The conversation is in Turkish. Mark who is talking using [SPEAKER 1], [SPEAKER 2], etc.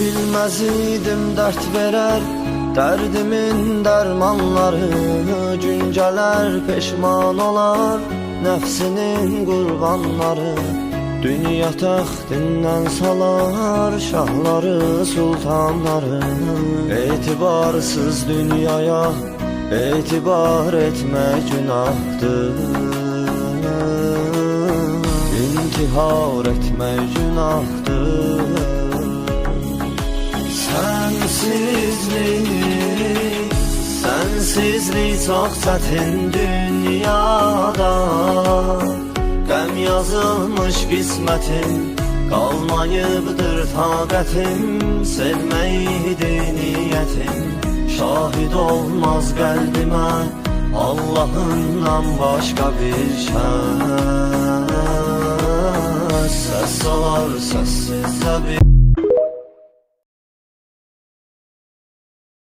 [SPEAKER 1] Bilmez idim dert verer derdimin dermanları. Cünceler peşman olar nefsinin kurbanları. Dünya taxtindən salar şahları sultanları. Etibarsız dünyaya etibar etmek günahdır. İntihar etmek günahdır. Sensizlik çok çətin dünyada. Qəm yazılmış qismətim, qalmayıbdır taqətim. Sevməkdir niyyətim, şahid olmaz qəlbimə Allah'ından başqa bir şəs. Səs salar səssizcə bir